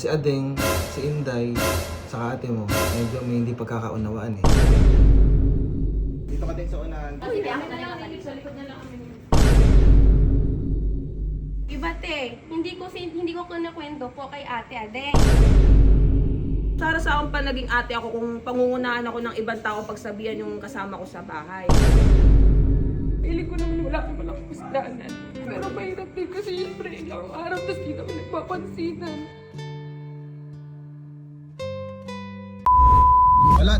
Si Adeng, si Inday, saka ate mo, medyo may hindi pagkakaunawaan eh. Dito ka din sa unahan. Sige, ako na lang ang sa likod na lang kami. Iba te, hindi ko kinakwento po kay Ate Adeng. Para sa akong pa naging ate ako kung pangungunahan ako ng ibang tao pagsabihan yung kasama ko sa bahay. Piling ko naman wala naman akong kasalanan. Pero mahirap din kasi syempre ilang araw tapos di naman nagpapansinan. Wala.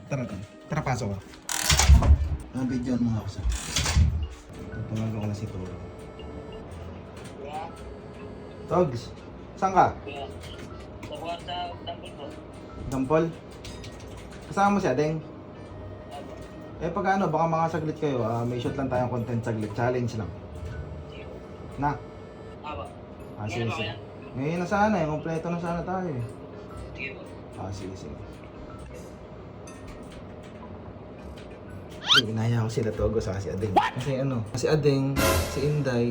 Tara pasok ka. Ang video mo ako sa. Tutumago ko na si Togs. Togs, saan ka? Sa Dampol po. Dampol? Kasama mo si Adeng? Eh pag ano, baka mga saglit kayo, may shoot lang tayong content saglit, challenge lang. Na? Aba. Sige, sige. Ngayon na sana eh, kompleto na sana tayo eh. Sige po. Sige, sige. Inaya ko sila Togo saka si Adeng. Kasi ano, si Adeng, si Inday,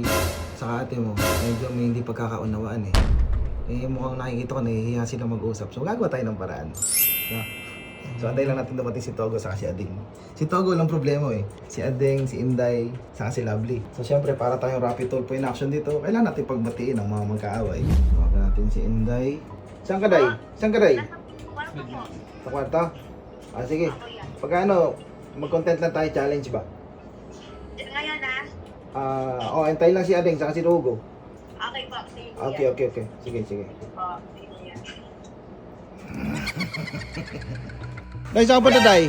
saka ate mo, medyo may hindi pagkakaunawaan eh. Eh mukhang nakikita ko nahihiya sila mag-usap. So gagawa tayo ng paraan. No? So antay lang natin dumating si Togo saka si Adeng. Si Togo lang problema eh. Si Adeng, si Inday, saka si Lovely. So syempre para tayong rapid tulpo in action dito, kailangan natin pagbatiin ang mga magkaaway. Tawagan natin si Inday. Saan ka, Day? Saan ka, Day? Sa kwarto? Sige. Pag ano, mag-content lang tayo, challenge ba? Ngayon na? Antay lang si Adeng saka si Togo. Okay po, sige. Okay. Sige, sige. Po, sige. Day, saan ka ba na, Day?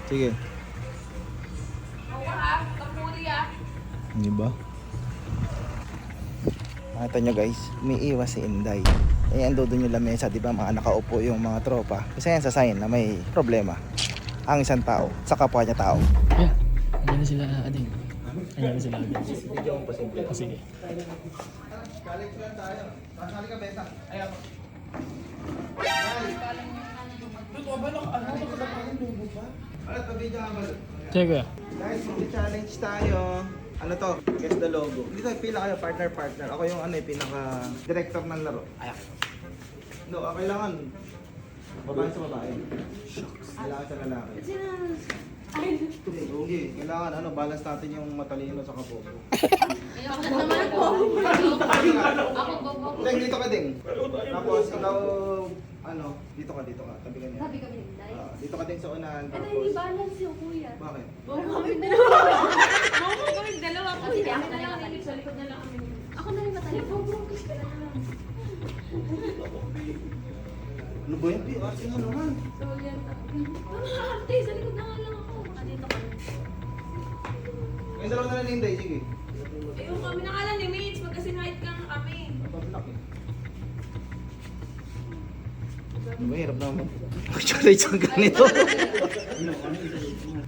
Sige. Ako ha, kapuri ah. Hindi ba? Makita nyo guys, umiiwas si Inday. Eh, ando doon yung lamesa, di ba mga nakaupo yung mga tropa. Kasi yan sa sign na may problema. Ang isang tao, sa kapwa niya tao. Yeah, andyan na sila Adeng. Andyan na sila Adeng. Video mo pa simple. Sige. Challenge lang tayo. Masali ka, Beta. Ayan. Ano to, video nga ba? Sige. Guys, challenge tayo. Ano to? Guess the logo. Hindi tayo pila kayo, partner. Ako yung pinaka-director ng laro. Ayan. No, kailangan babae sa babae. Kailangan sa lalaki. Sige, kailangan balance natin yung matalino sa kaposo. Ayoko na naman po. Ako bobo. Deng, dito ka ding. Tapos ikaw, dito ka, tabi ka niya. Sabi kami Inday. Dito ka din sa unahan, Pero tapos... hindi balance yung kuya. Bakit? Bobo kami dalawa. Ako kami dalawa po. Sige, ako na lang ang sa likod na lang kami. Ako na rin matalik. Ano ba yan, Pi? Kasi nga naman. So, yan. Ate, sa likod na nga lang ako. Dito kami. Ngayon dalawa na lang Inday, sige. Ayun kami nakalan ni Mitch, magkasinahit ka nga kami. Napapilak eh. Ano ba, hirap naman. Mag-challenge ang ganito.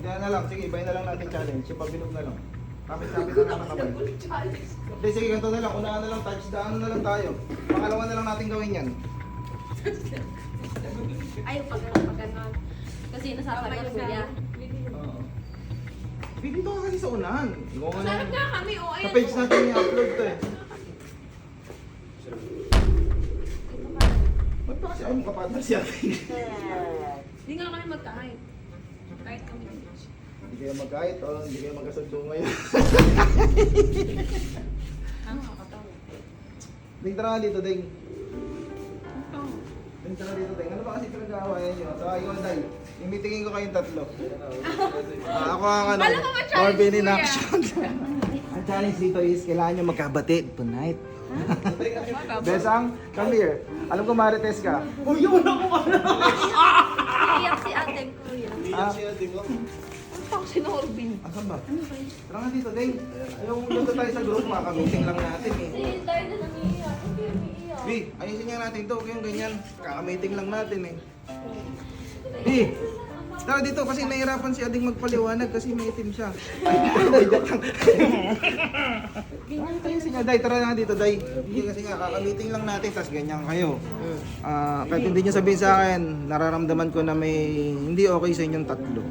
Kaya na lang, sige, ibahin na lang natin challenge. Yung pabilog na lang. Kapit-kapit na lang ang kamay. Hindi, sige, ganito na lang. Unahan na lang, touchdown na lang tayo. Pangalawa na lang natin gawin yan. Ay, pag ganon. Kasi nasasagot kuya. Oo. Dito ka kasi sa unahan. Sarap nga kami, o Sa ayan. page natin i-upload to eh. Ba't ba kasi ayaw mo kapartner si ate? Hindi nga kami magkahit. Kahit kami ni Mitch. Hindi kayo magkahit o hindi kayo magkasundo ngayon. Ano kakatawa? Ding, tara nga dito, Ding. Ding, tara dito, Ding. Ano ba kasi pinag-aawayan nyo? So, ikaw, Day. Imitingin ko kayong tatlo. Ako ang Alam mo ba challenge, Corbin in kuya? action. Ang challenge dito is kailangan nyo magkabatid tonight. Besang, come here. Alam ko marites ka. Uy, yun ako ka na! Iyak si ate kuya. Ano si Norbin? Asan ba? Tara nga dito, Ding. Ayaw dito tayo sa group, makakamiting lang natin eh. Si Inday na nangiiyak. Hindi umiiyak. B, ayusin nga natin to, kayong ganyan. Kakamiting lang natin eh. B, tara dito kasi nahirapan si Ading magpaliwanag kasi may itim siya. Ay, joke lang. Ayusin nga, Day, tara nga dito, Day. Hindi kasi nga, kakamiting lang natin, tas ganyan kayo. Kahit hindi nyo sabihin sa akin, nararamdaman ko na may hindi okay sa inyong tatlo.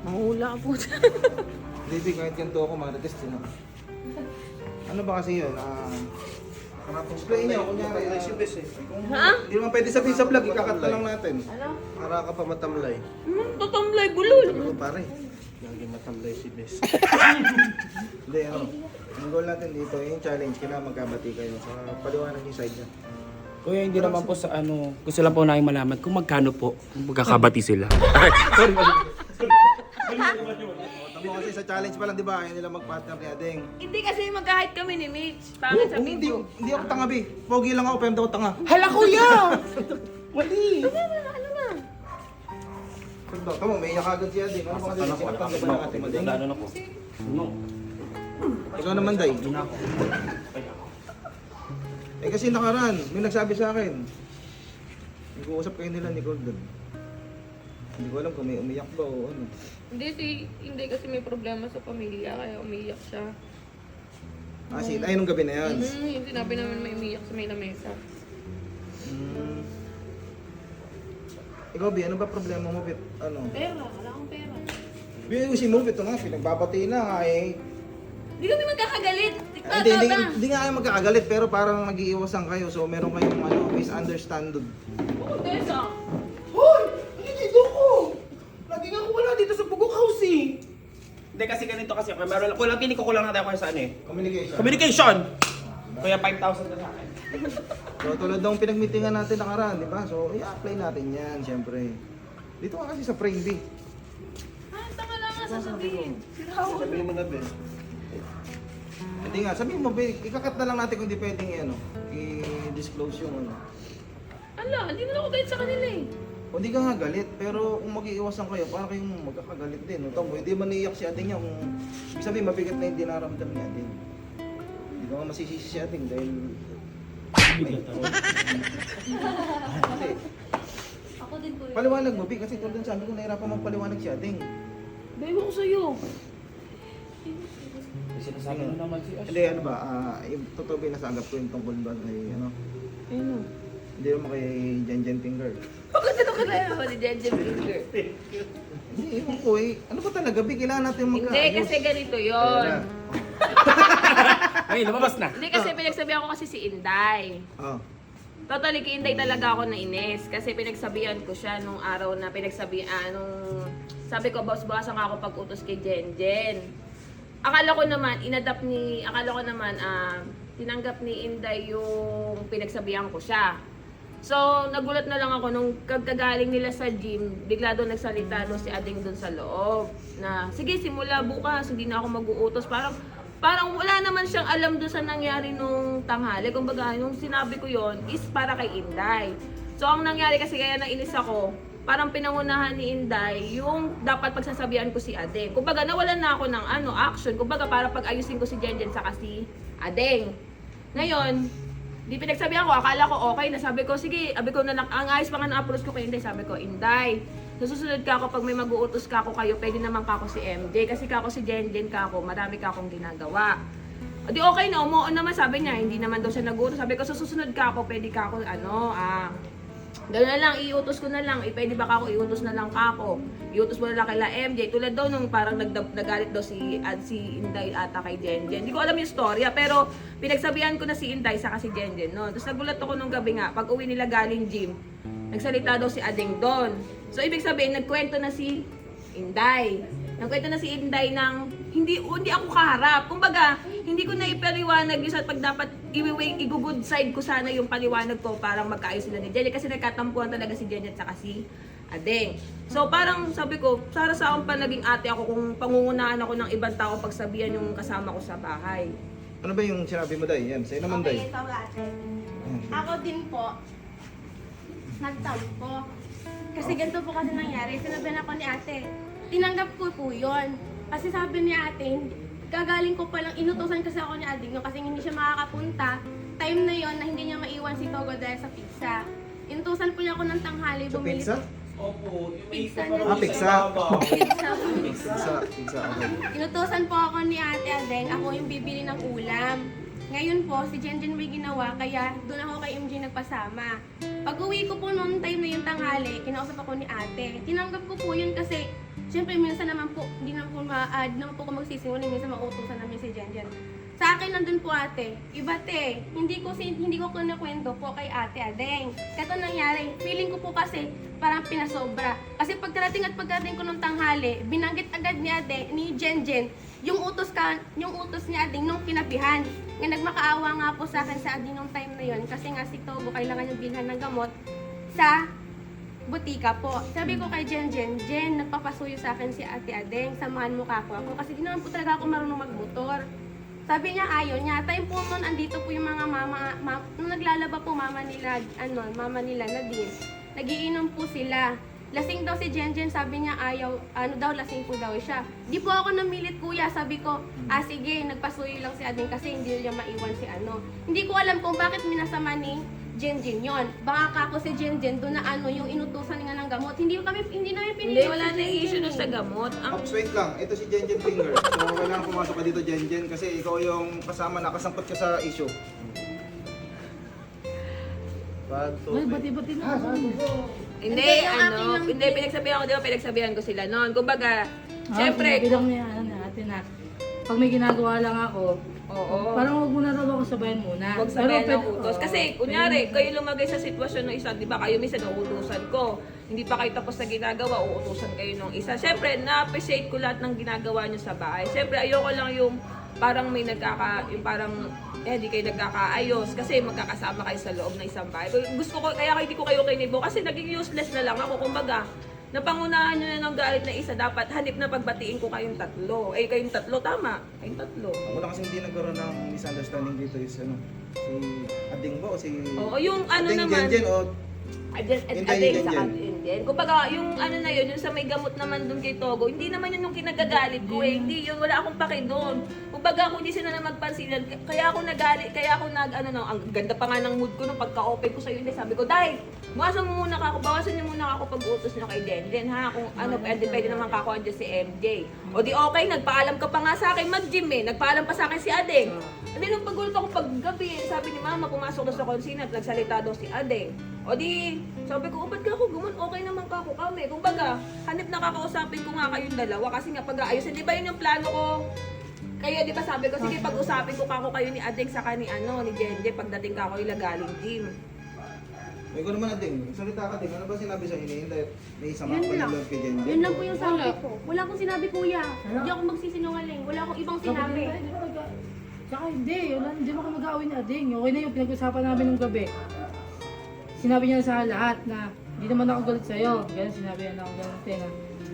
Mahula po. Hindi, kahit ganito ako, marites din ako. Ano ba kasi yun? Explain niyo, kunyari. Ha? Hindi naman pwede sabihin sa vlog, ikakat na lang natin. Ano? Para ka pa matamlay. Tatamlay, bulol. Ano pare? Lagi matamlay si Bes. Hindi, ano. Ang goal natin dito, yung challenge, kailangan magkabati kayo. Sa paliwanag yung side niya. Kuya, hindi naman po sa ano, gusto lang po namin malaman kung magkano po kung magkakabati sila. Tamo kasi sa challenge pa lang, di ba? Ayaw nila mag-partner ni Adeng. Hindi kasi magkahit kami ni Mitch. Pangit sa Hindi, video. hindi ako tanga, Bi. Pogi lang ako, pero hindi ako tanga. Hala kuya! Mali! Ano na? Tamo, may iyak agad si Adeng. Ano ba kasi sinaktan ka ba ng ating Adeng? Ano na po? No. Ikaw naman, Day. Eh kasi nakaraan, may nagsabi sa akin. Nag-uusap kayo nila ni Golden. Hindi ko alam kung may umiyak ba o ano. Hindi kasi may problema sa pamilya kaya umiyak siya. Ay, nung gabi na yan. Yung sinabi namin may umiyak sa may lamesa. Mm. Ikaw, Bi, ano ba problema mo, Bit? Ano? Pera, wala akong pera. Bi, si mo, Bit, nga, pinagbabati na nga eh. Hindi kami magkakagalit. Hindi nga kayo magkakagalit, pero parang nag-iiwasan kayo. So, meron kayong misunderstanding. Oo, Tessa. Hoy! Hindi dito ko! Lagi nga ako wala dito sa Bugok House eh! Hindi kasi ganito kasi ako. Meron kulang, pili ko kulang na tayo kung saan eh. Communication. Communication! Kaya 5,000 na sa akin. So, tulad ng pinagmeetingan natin nakaraan, di ba? So, i-apply natin yan, syempre. Dito ka kasi sa frame, B. Tama lang nga sasabihin. Sabihin mo na, Bes. Hindi nga, sabihin mo, B, ikakat na lang natin kung di pwedeng i-disclose yung ano. Ala, hindi na ako galit sa kanila eh. O hindi ka nga galit, pero kung mag-iiwasan kayo, parang kayong magkakagalit din. No? Tamo, hindi man naiyak si ating niya kung ibig sabihin, mabigat na yung dinaramdam ni ating. Hindi ka nga masisisi si ating dahil... Kasi, Ako din po. paliwanag mo, B, kasi tulad sabi ko, nahirapan magpaliwanag si ating. Babe ko sa'yo. Sinasabi na naman si Ash. Hindi, ano ba, yung totoo ba yung nasagap ko yung tungkol ba kay, ano? Ano? Hindi naman kay Jen Finger. Bakit ito ka na ako ni Jenjen Finger? Hindi, ewan ko eh. Ano ba talaga, B? Kailangan natin Hindi, magkaayos. kasi ganito yon. Ay, lumabas na. Hindi kasi pinagsabihan ko kasi si Inday. Oh. Totally kay Inday talaga ako nainis kasi pinagsabihan ko siya nung araw na nung sabi ko boss-bossan ako pag-utos kay Jenjen. Akala ko naman tinanggap ni Inday yung pinagsabihan ko siya. So, nagulat na lang ako nung kagagaling nila sa gym, bigla doon nagsalita doon si Ading doon sa loob na sige simula bukas hindi na ako mag-uutos. Parang wala naman siyang alam doon sa nangyari nung tanghali. Kumbaga, nung sinabi ko yon is para kay Inday. So, ang nangyari kasi kaya nainis ako, parang pinangunahan ni Inday yung dapat pagsasabihan ko si Adeng. Kumbaga, nawalan na ako ng action. Kumbaga, para pag-ayusin ko si Jenjen sa si Adeng. Ngayon, di pinagsabihan ko, akala ko okay na. Sabi ko, sige, sabi ko na lang, ang ayos pa nga na-approach ko kay Inday. Sabi ko, Inday, susunod ka ako pag may mag-uutos ka ako kayo, pwede naman ka ako si MJ. Kasi ka ako si Jenjen ka ako, marami ka akong ginagawa. O di okay na, umuon naman sabi niya, hindi naman daw siya nag-uutos. Sabi ko, susunod ka ako, pwede ka ako, gano'n na lang, iutos ko na lang, pwede ba ka ako, iutos na lang ka ako. Iutos mo na lang kay MJ. Tulad daw nung parang nagalit daw si Inday ata kay Jenjen. Hindi ko alam yung storya, pero pinagsabihan ko na si Inday sa si Jenjen, no? Tapos nagulat ako nung gabi nga, pag uwi nila galing gym, nagsalita daw si Ading doon. So, ibig sabihin, nagkwento na si Inday. Nagkwento na si Inday ng hindi ako kaharap. Kumbaga, hindi ko na ipaliwanag yung sa pag dapat i-good side ko sana yung paliwanag ko parang magkaayos sila ni Jenny kasi nagkatampuan talaga si Jenny at saka si Adeng. So parang sabi ko, para sa akong pa naging ate ako kung pangungunahan ako ng ibang tao pagsabihan yung kasama ko sa bahay. Ano ba yung sinabi mo, Day? Yan, sa'yo naman, Day. Okay, ito ate. Ako din po, nagtampo. Kasi ganito po kasi nangyari. Sinabihan ako ni ate. Tinanggap ko po yun. Kasi sabi ni ate, gagaling ko palang, inutosan kasi ako ni Ading kasi hindi siya makakapunta. Time na yon na hindi niya maiwan si Togo dahil sa pizza. Inutosan po niya ako ng tanghali. Sa pizza? Opo, yung Pizza may na. Pizza. Pizza. Pizza, okay. Inutosan po ako ni Ate Adeng, ako yung bibili ng ulam. Ngayon po, si Jenjen may ginawa, kaya doon ako kay MJ nagpasama. Pag uwi ko po noong time na yung tanghali, kinausap ako ni ate. Tinanggap ko po yun kasi, syempre minsan naman po, hindi naman po ako magsisinungaling, minsan mautusan namin si Jenjen. Sa akin nandun po ate, iba te, hindi ko kinakwento po kay ate Adeng. Ito nangyari, feeling ko po kasi parang pinasobra. Kasi pagkarating ko nung tanghali, binanggit agad ni Jenjen, yung utos ni Adeng nung kinabihan. Nga nagmakaawa nga po sa akin sa Adeng nung time na yon kasi nga si Togo kailangan yung bilhan ng gamot sa butika po. Sabi ko kay Jen, nagpapasuyo sa akin si Ate Adeng, samahan mo ka ako kasi di naman po talaga ako marunong magmotor. Sabi niya ayaw niya. Time po noon, andito po yung mga nung naglalaba po mama nila Nadine. Nagiinom po sila. Lasing daw si Jen, sabi niya ayaw, lasing po daw siya. Di po ako namilit kuya, sabi ko, sige, nagpasuyo lang si Adeng kasi hindi niya maiwan si Hindi ko alam kung bakit minasama ni Jen yon. Baka ako si Jen doon na yung inutusan nga ng gamot. Hindi namin Hindi, pinili. wala na issue nun sa gamot. Ang Ops, wait lang. Ito si Jenjen Finger. So, kailangan pumasok ka dito, Jenjen, kasi ikaw yung kasama, nakasangkot ka sa issue. Bati-bati na. Hindi, pinagsabihan ko, di ba, pinagsabihan ko sila noon. Kumbaga, syempre, Bilang may natin na pag may ginagawa lang ako, oo. parang huwag mo na raw ako sabayan muna. Huwag sabayan ng Pero utos. Kasi, kunyari, kayo lumagay sa sitwasyon ng isa, di ba, kayo minsan nauutusan ko. Hindi pa kayo tapos na ginagawa, uutusan kayo ng isa. Siyempre, na-appreciate ko lahat ng ginagawa nyo sa bahay. Siyempre, ayoko lang yung parang may di kayo nagkakaayos kasi magkakasama kayo sa loob ng isang bahay. Gusto ko, kaya hindi ko kayo kinibo kasi naging useless na lang ako. Kumbaga, napangunahan nyo na ng galit na isa, dapat hanip na pagbatiin ko kayong tatlo. Kayong tatlo, tama. Kayong tatlo. Ako lang kasi hindi nagkaroon ng misunderstanding dito is si Ading ba o si... Oo, yung Ading, naman. Jenjen o... Ading sa Indian. Kumbaga, yung yung sa may gamot naman dun kay Togo, hindi naman yun yung kinagagalit ko eh. Hindi yun, wala akong pake doon. Kumbaga, kung hindi sila na magpansinan, kaya ako nagalit, ang ganda pa nga ng mood ko nung pagka-open ko sa'yo, hindi, sabi ko, Day, bawasan niyo muna ako pag-utos niyo kay Denden, ha? Kung pwede naman kakuha dyan si MJ. O di okay, nagpaalam ka pa nga sa akin mag-gym eh. Nagpaalam pa sa akin si Adeng. Hindi, nung paggulat ako paggabi, sabi ni Mama, pumasok na sa konsina at nagsalita daw si Adeng. O di, sabi ko, ba't ka ako gumun? Okay naman ka ako kami. Kumbaga, hanip na kakausapin ko nga kayong dalawa kasi nga pag-aayusin. Di ba yun yung plano ko? Kaya di ba sabi ko, sige pag-usapin ko kako kayo ni Adeng saka ni Jenje pagdating kako ilagaling gym. May ko naman Ading, salita ka din. Ano ba sinabi sa hinihintay? May isama Yun pa lang. ng love kay Jenjen? Yun lang po yung sabi ko. Wala akong sinabi kuya. Hindi ako magsisinungaling. Wala akong ibang sinabi. Tsaka hindi mo ka mag-aaway ni Ading. Okay na yung pinag-usapan namin nung gabi. Sinabi niya sa lahat na hindi naman ako galit sa'yo. Ganun, sinabi niya na ako ganun. Tenga.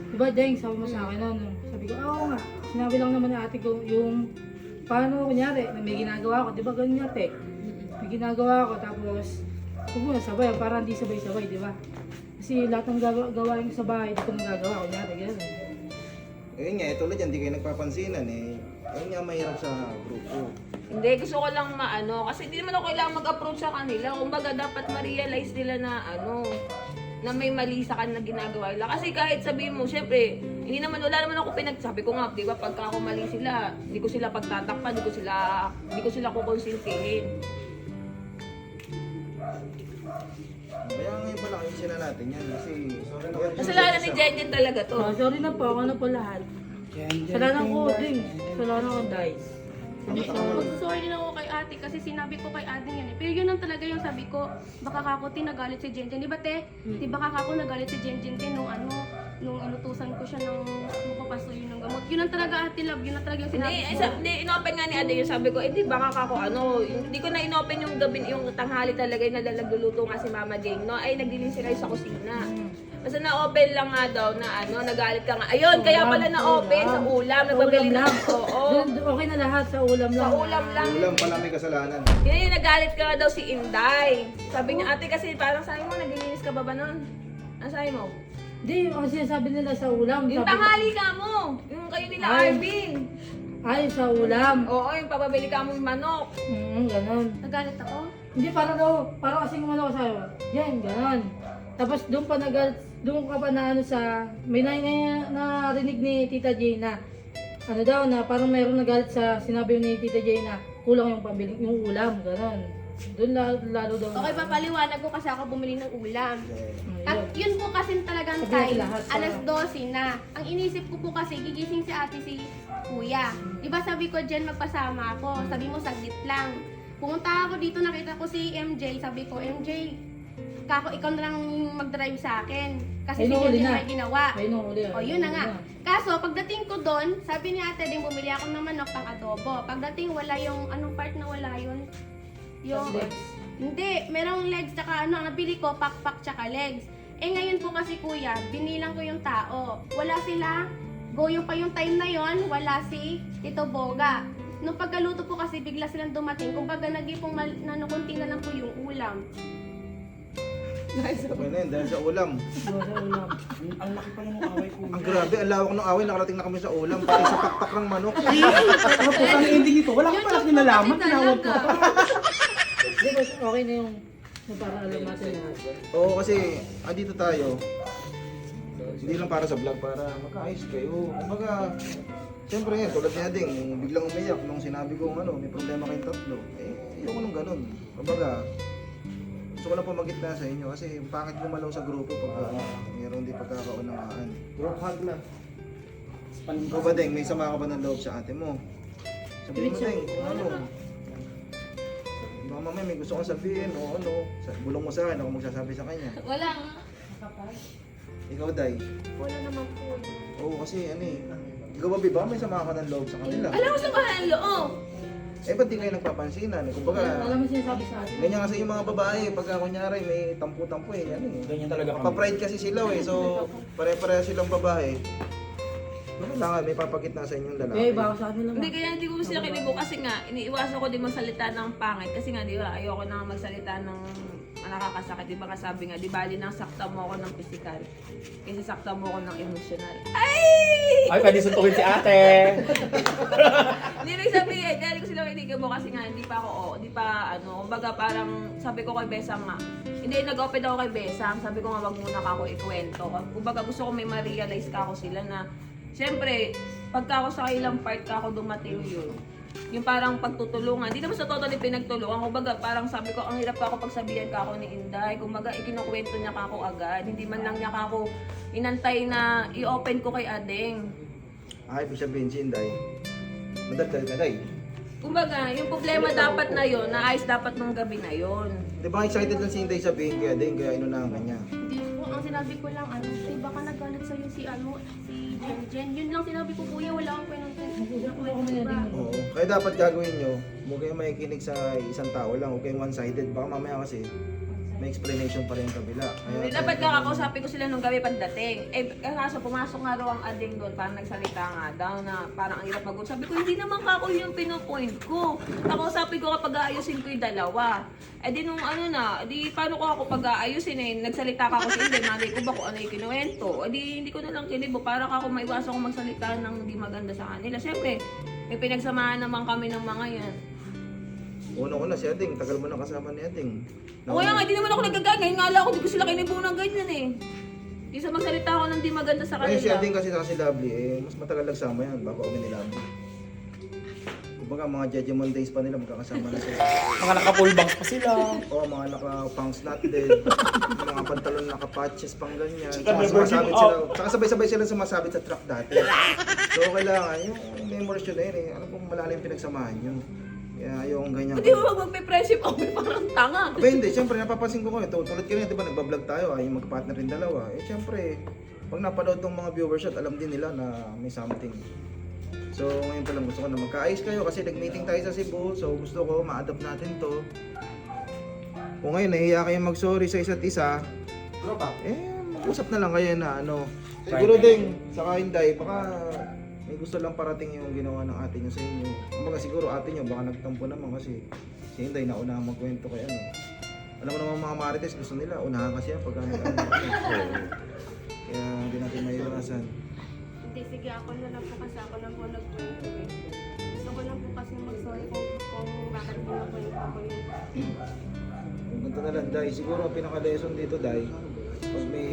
Diba, Deng, sabi mo sa akin noon. Sabi ko, oo nga. Sinabi lang naman ni ate ko yung paano, kunyari, na may ginagawa ko. Diba, ganun nga, Tek. May ginagawa ko, tapos huwag mo na sabay, para hindi sabay-sabay, diba? Kasi lahat ng gawain ko sa bahay, hindi ko nagagawa, kunyari, ganun. Ayun nga, tulad yan, di kayo nagpapansinan eh. Ayun nga, mahirap sa grupo. Hindi, gusto ko lang kasi hindi naman ako kailangan mag-approach sa kanila. Kumbaga, dapat ma-realize nila na na may mali sa kanila ginagawa nila. Kasi kahit sabihin mo, syempre, wala naman ako sabi ko nga, di ba, pagka ako mali sila, hindi ko sila pagtatakpan, hindi ko sila kukonsintihin. Kaya ngayon pala, ayusin na natin yan kasi... Kasalanan ni Jenjen talaga to. Oh, sorry na po, ako na po lahat. Kasalanan ko, Ding. Kasalanan ko, Dice. Sorry din ako kay ate kasi sinabi ko kay ate yan eh. Pero yun lang talaga yung sabi ko, baka kako nagalit si Jenjen. Di ba te? Di ba kako nagalit si Jenjen din nung nung inutusan ko siya ng papasuyo ng gamot. Yun lang talaga ate love, yun lang talaga yung sinabi ko. Hindi, inopen nga ni Ade yung sabi ko, di baka kako hindi ko na inopen yung gabi, yung tanghali talaga yung nagluluto nga si Mama Jane, no? Ay, nagdilim sila sa kusina. Basta na-open lang nga daw na nagalit ka nga. Ayun, kaya pala na-open sa ulam, nagbabili lang. Oo. Okay na lahat, sa ulam lang. Sa ulam lang. Ulam pala may kasalanan. Yun yung nagalit ka daw si Inday. Sabi niya, ate kasi parang sabi mo, naglilinis ka ba nun? Ano sabi mo? Hindi, yung sinasabi nila sa ulam. Yung sabi ko, tanghali ka mo. Yung kayo nila Ay. Arvin. ay, sa ulam. Oo, yung papabili ka mo yung manok. Ganun. Nagalit ako? Hindi, parang kasing umano ko sa'yo. Yan, ganun. Tapos doon ka pa na may narinig ni Tita Jane na, na parang mayroong nagalit sa sinabi ni Tita Jane na kulang yung pambili, yung ulam, ganun. Doon lalo daw. Okay, papaliwanag ko kasi ako bumili ng ulam. At yun po kasi talagang Sabihin time, lahat sa- alas 12 na. Ang inisip ko po kasi, gigising si ate si kuya. Di ba sabi ko dyan magpasama ako, sabi mo saglit lang. Pumunta ako dito, nakita ko si MJ, sabi ko, MJ, kako ikaw na lang mag-drive sa akin. Kasi Ay, si nahuli MJ na. may ginawa. Ay, nung uli. O yun na nga. Kaso pagdating ko doon, sabi ni ate din bumili ako ng manok pang adobo. Pagdating wala yung anong part na wala yun? Yung Legs. Hindi, merong legs tsaka ano, ang nabili ko pakpak tsaka legs. Eh ngayon po kasi kuya, binilang ko yung tao. Wala sila. Goyo pa yung time na yon, wala si Tito Boga. Nung pagkaluto po kasi bigla silang dumating. Kumbaga nagipong nanukunti na lang po yung ulam. Okay na yun, dahil sa ulam. Sa ulam. Ang laki pala ng away ko. Ang grabe, ang lawak ng away, nakarating na kami sa ulam. Pati sa pakpak ng manok. Ano po, ang ending ito? Wala ko pala kinalaman. Tinawag ko. Di ba, okay na yung para alam natin na. Oo, kasi andito tayo. Hindi lang para sa vlog, para magkaayos kayo. Kumbaga, siyempre yan, tulad niya ding, biglang umiyak nung sinabi ko ano, may problema kayong tatlo. Eh, ayoko nung ganun. Kumbaga, gusto ko lang pumagit na sa inyo kasi pangit lumalaw sa grupo pag mayroon di pagkakaunawaan. Group hug na. Ikaw ba ding, may sama ka ba ng loob sa ate mo? Sabihin mo ding, kung ano. Baka mamaya may gusto kang sabihin o ano, bulong mo sa akin, ako magsasabi sa kanya. Wala nga. Ikaw, Day. Wala naman po. Oo, kasi ano eh. Ikaw ba, Biba, may sama ka ng loob sa kanila? Alam ko sa bahay ang loob. Eh, ba't di kayo nagpapansinan? Eh, kumbaga, Alam mo sinasabi sa atin. ganyan kasi yung mga babae, pagka kunyari may tampu-tampu eh, ano eh. Ganyan talaga kami. Papride kasi sila eh, so pare-pareha silang babae. Kailangan may papakita sa inyong lalaki. Eh, baka sa atin naman. Hindi, kaya hindi ko sila kinibo kasi nga, iniiwasan ko din magsalita ng pangit. Kasi nga, di ba, ayoko na magsalita ng nakakasakit. Di ba nga sabi nga, di bali nang sakta mo ako ng physical. Kasi sakta mo ako ng emotional. Ay, pwede suntukin si ate. Hindi rin sabihin, dahil ko sila kinikibo kasi nga, hindi pa ako, hindi pa, ano, kumbaga parang, sabi ko kay Besang nga, hindi, nag-open ako kay Besang, sabi ko nga, wag muna ka ako ikwento. Kumbaga gusto ko may ma-realize ka ako sila na, siyempre, pagka ako sa kailang part ka ako dumating yun, yung parang pagtutulungan, hindi naman sa totally pinagtulungan, kumbaga parang sabi ko, ang hirap ka ako pagsabihan ka ako ni Inday, kumbaga ikinukwento niya ka ako agad, hindi man lang niya ka ako inantay na i-open ko kay Adeng. Ay, ibig sabihin si Inday. Madagdag ka, Day. Kumbaga, yung problema dapat na yun, naayos dapat nung gabi na yun. Di ba excited lang si Inday sabihin kaya Day, kaya inunahan ka niya. Hindi po, ang sinabi ko lang, ano, ay baka nagalit sa'yo si Jen. Yun lang sinabi ko, kuya, wala akong kwento, diba? Oo. Kaya dapat gagawin nyo, huwag kayong makikinig sa isang tao lang, huwag kayong one-sided. Baka mamaya kasi may explanation pa rin yung kabila. Kaya, Dapat kakakausapin ko sila nung gabi pagdating. Eh, kaso pumasok nga raw ang Ading doon, parang nagsalita nga daw na parang ang hirap mag-usap. Sabi ko, hindi naman kako yung pinupoint ko. Kakausapin ko kapag aayusin ko yung dalawa. Eh di nung ano na, di paano ko ako pag-aayusin eh, nagsalita ka ako sa hindi, malay ko ba kung ano yung kinuwento. Eh di hindi ko na lang kinibo, para ako maiwasan ko magsalita ng hindi maganda sa kanila. Siyempre, may pinagsamahan naman kami ng mga yan. una-una si Ading, tagal mo na kasama ni Ading. O kaya nga, di naman ako nagkagay. Nga lang ako, di ko sila kinibo ng ganyan eh. Di sa magsalita ako ng di maganda sa Kaya si kanila. Ading kasi si Lovely, eh, mas matagal nagsama yan bago kami ni Lovely. Kumbaga mga Judgment Days pa nila, magkakasama na sila. Mga naka-full bangs pa sila. Oo, mga naka-punks not dead, mga pantalon naka-patches pang ganyan. Tsaka Tsaka may sumasabit virgin sila, tsaka sabay-sabay sila sumasabit sa truck dati. So kailangan, yung memories yun na yun eh, ano kung malalim pinagsamahan yun. Kaya yung ganyan. Hindi mo magpe-friendship ako, parang tanga. Aba hindi, siyempre napapansin ko ito, tulad ka rin, di ba nagbablog tayo, ay yung magka-partner rin dalawa. Eh siyempre, pag napanood ng mga viewers at alam din nila na may something. So ngayon pa lang gusto ko na magkaayos kayo kasi nag-meeting tayo sa Cebu, so gusto ko ma-adapt natin to. Kung ngayon nahiya kayong mag-sorry sa isa't isa, mag-usap na lang kayo na ano. Siguro din, sa Inday, baka may gusto lang parating yung ginawa ng ate nyo sa inyo. Kumbaga siguro ate nyo baka nagtampo naman kasi si Inday nauna magkwento kay ano. Alam mo naman mga marites gusto nila, unahan kasi yan pagka kaya hindi natin maiwasan. Hindi, sige, ako na lang po kasi ako na po nagkwento eh. Gusto ko lang po kasi mag-sorry kung bakit po nagkwento ako yun. Yung ganito na lang, Day. Siguro ang pinaka-lesson dito, Day, pag may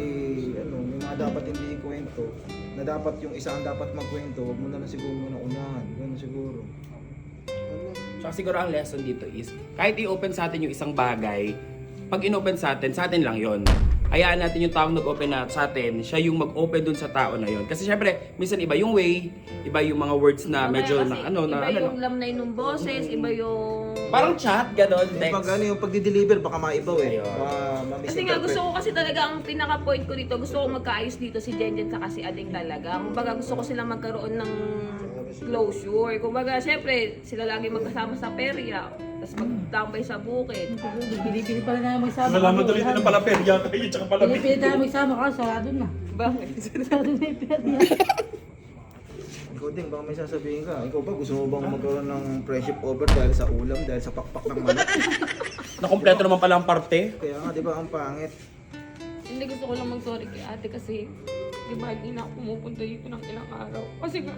mga dapat hindi ikwento, na dapat yung isa ang dapat magkwento, huwag mo na lang siguro muna unahan. Ganun siguro. Tsaka siguro ang lesson dito is, kahit i-open sa atin yung isang bagay, pag in-open sa atin lang yon. hayaan natin yung taong nag-open na sa atin, siya yung mag-open dun sa tao na yon. Kasi syempre, minsan iba yung way, iba yung mga words na medyo Kasi na ano na iba ano. yung lamnay ng boses, iba yung... Parang chat, gano'n, Yung text. pag ano, yung pagdi-deliver, baka maibaw eh. Ayun. Kasi nga gusto ko kasi talaga ang pinaka-point ko dito, gusto ko magkaayos dito si Jenjen sa si Ading talaga. Kumbaga gusto ko sila magkaroon ng closure. Kumbaga syempre sila lagi magkasama sa perya, tapos magtambay sa bukid. Pinipili pala na magsama. Nalaman tuloy din pala perya kayo, tsaka pala Pinipili tayo magsama ka, sarado na. Bakit? Sarado na yung perya. Ikaw din, baka may sasabihin ka. Ikaw ba, gusto mo bang magkaroon ng friendship over dahil sa ulam, dahil sa pakpak ng manok? Nakompleto naman pala ang parte. Kaya nga, di ba, ang pangit. Hindi, gusto ko lang mag-sorry kay ate kasi di ba hindi na ako pumupunta dito ng ilang araw. Kasi nga,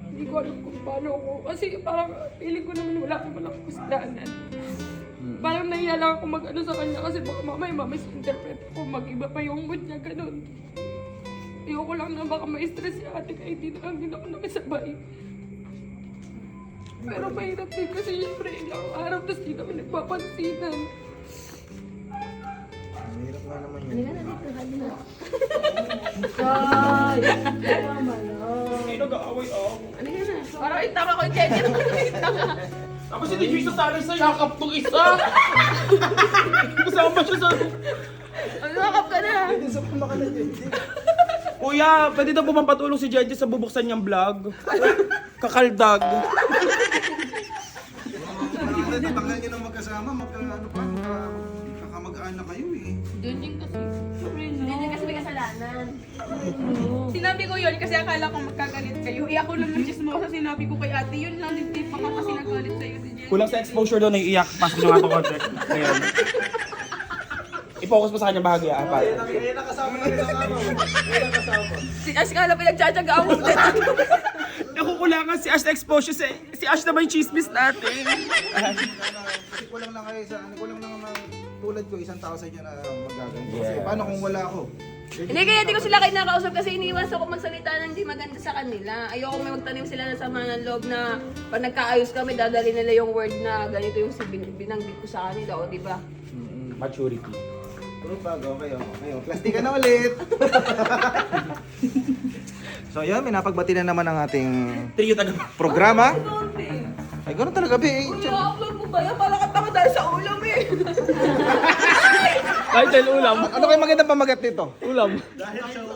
hindi ko alam kung paano ako. Kasi parang feeling ko naman wala naman akong kasalanan. Parang nahiya lang ako mag-ano sa kanya kasi baka mamay ma-misinterpret ko, mag-iba pa yung mood niya, ganun. Ayoko lang na baka ma-stress si ate kaya hindi na lang din ako nakisabay. Pero mahirap din kasi syempre ilang araw tapos di naman nagpapansinan. Mahirap nga naman yun. Ay, tama lang. Sino nag-aaway ako? Ano yan na? Parang itama ko yung cheque na itama. Tapos hindi Jesus sana sa yakap tong isa. Kasama siya sa... Ano nakap ka na? Pwede sa pamakalan yun. Kuya, pwede daw pumampatulong si Jeje sa bubuksan niyang vlog. Kakaldag. Tanggal nyo na magkasama, magkakamag-anak kayo eh. Junjing kasi. Hindi niya kasi may kasalanan. Sinabi ko yun kasi akala ko magkagalit kayo. Ako lang ng chismosa, sinabi ko kay ate, yun lang din pa ka kasi nagalit sa'yo si Jen. Kulang sa exposure doon, naiiyak. Pasok nyo nga ito content. Ayan. I-focus mo sa kanya bahagi, apat. Ayun nakasama na rin ang araw. Ayun nakasama. Si Ash nga lang pinagtsatsagaan mo. Nakukulangan si Ash na exposure. Si Ash naman yung chismis natin. Kasi kulang lang kayo sa, kulang lang naman tulad ko, isang tao sa inyo na magaganto. Kasi paano kung wala ako? Hindi kaya di ko sila kayo nakausap kasi iniwas ako magsalita ng hindi maganda sa kanila. Ayoko may magtanim sila ng sama ng loob na pag nagkaayos kami, dadali nila yung word na ganito yung binanggit ko sa kanila, o di ba? Maturity. Puro bago kayo. Plastika na ulit. So yun, may napagbati na naman ang ating Trio taga. programa. Ay, gano'n talaga, be. I-upload mo ba yan? Para katama tayo sa ulam eh. Title ulam. Ano kayo magandang pamagat nito? Ulam.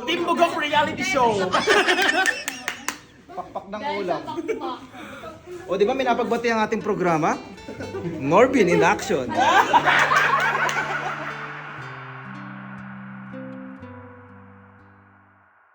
Team Bugok Reality Show. Pakpak ng ulam. O di ba may napagbati ang ating programa? Norbin in action.